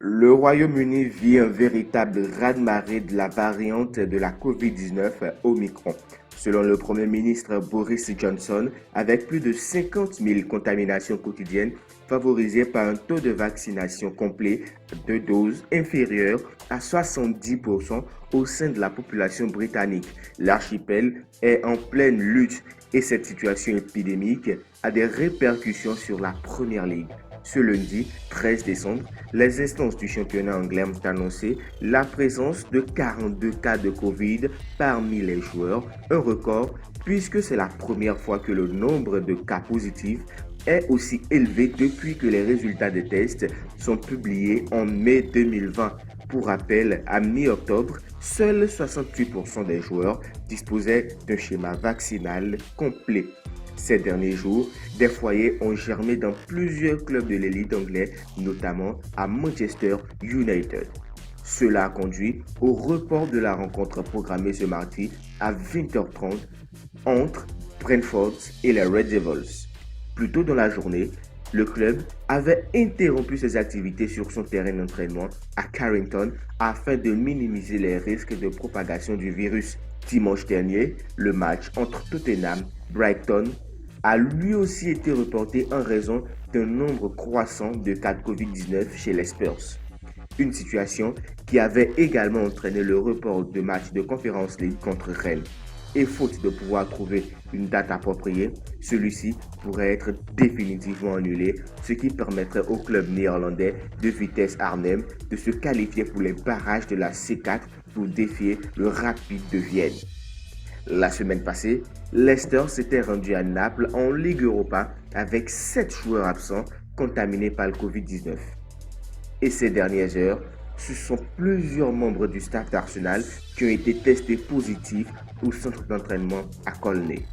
Le Royaume-Uni vit un véritable raz-de-marée de la variante de la Covid-19 Omicron. Selon le Premier ministre Boris Johnson, avec plus de 50 000 contaminations quotidiennes favorisées par un taux de vaccination complet de doses inférieur à 70% au sein de la population britannique, l'archipel est en pleine lutte et cette situation épidémique a des répercussions sur la Première Ligue. Ce lundi 13 décembre, les instances du championnat anglais ont annoncé la présence de 42 cas de Covid parmi les joueurs, un record puisque c'est la première fois que le nombre de cas positifs est aussi élevé depuis que les résultats des tests sont publiés en mai 2020. Pour rappel, à mi-octobre, seuls 68% des joueurs disposaient d'un schéma vaccinal complet. Ces derniers jours, des foyers ont germé dans plusieurs clubs de l'élite anglaise, notamment à Manchester United. Cela a conduit au report de la rencontre programmée ce mardi à 20h30 entre Brentford et les Red Devils. Plus tôt dans la journée, le club avait interrompu ses activités sur son terrain d'entraînement à Carrington afin de minimiser les risques de propagation du virus. Dimanche dernier, le match entre Tottenham et Brighton a lui aussi été reporté en raison d'un nombre croissant de cas de Covid-19 chez les Spurs. Une situation qui avait également entraîné le report de match de Conference League contre Rennes. Et faute de pouvoir trouver une date appropriée, celui-ci pourrait être définitivement annulé, ce qui permettrait au club néerlandais de Vitesse Arnhem de se qualifier pour les barrages de la C4 pour défier le Rapid de Vienne. La semaine passée, Leicester s'était rendu à Naples en Ligue Europa avec 7 joueurs absents contaminés par le Covid-19. Et ces dernières heures, ce sont plusieurs membres du staff d'Arsenal qui ont été testés positifs au centre d'entraînement à Colney.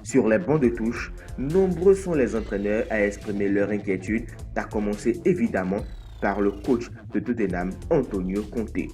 Sur les bancs de touche, nombreux sont les entraîneurs à exprimer leur inquiétude, à commencer évidemment par le coach de Tottenham, Antonio Conte.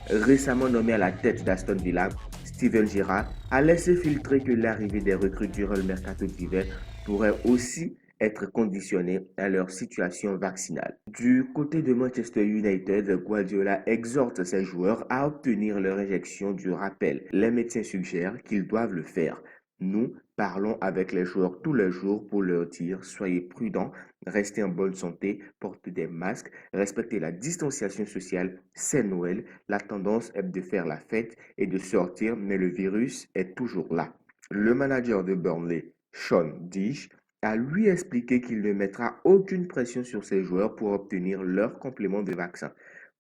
Récemment nommé à la tête d'Aston Villa, Steven Gerrard a laissé filtrer que l'arrivée des recrues durant le mercato d'hiver pourrait aussi être conditionnée à leur situation vaccinale. Du côté de Manchester United, Guardiola exhorte ses joueurs à obtenir leur injection du rappel. Les médecins suggèrent qu'ils doivent le faire. Nous parlons avec les joueurs tous les jours pour leur dire soyez prudents, restez en bonne santé, portez des masques, respectez la distanciation sociale, c'est Noël, la tendance est de faire la fête et de sortir, mais le virus est toujours là. Le manager de Burnley, Sean Dyche, a lui expliqué qu'il ne mettra aucune pression sur ses joueurs pour obtenir leur complément de vaccin.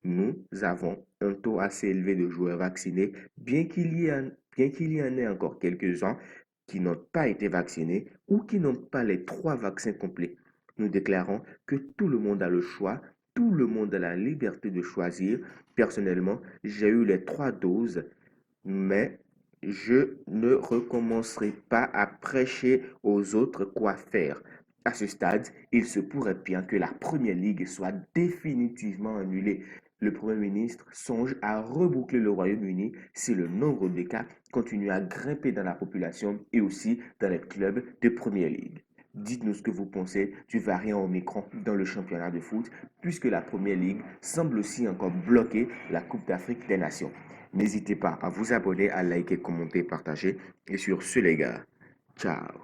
Nous avons un taux assez élevé de joueurs vaccinés, bien qu'il y en ait encore quelques-uns qui n'ont pas été vaccinés ou qui n'ont pas les 3 vaccins complets. Nous déclarons que tout le monde a le choix, tout le monde a la liberté de choisir. Personnellement, j'ai eu les 3 doses, mais je ne recommencerai pas à prêcher aux autres quoi faire. À ce stade, il se pourrait bien que la Première Ligue soit définitivement annulée. Le Premier ministre songe à reboucler le Royaume-Uni si le nombre de cas continue à grimper dans la population et aussi dans les clubs de Première Ligue. Dites-nous ce que vous pensez du variant Omicron dans le championnat de foot, puisque la Première Ligue semble aussi encore bloquer la Coupe d'Afrique des Nations. N'hésitez pas à vous abonner, à liker, commenter, partager. Et sur ce, les gars, ciao.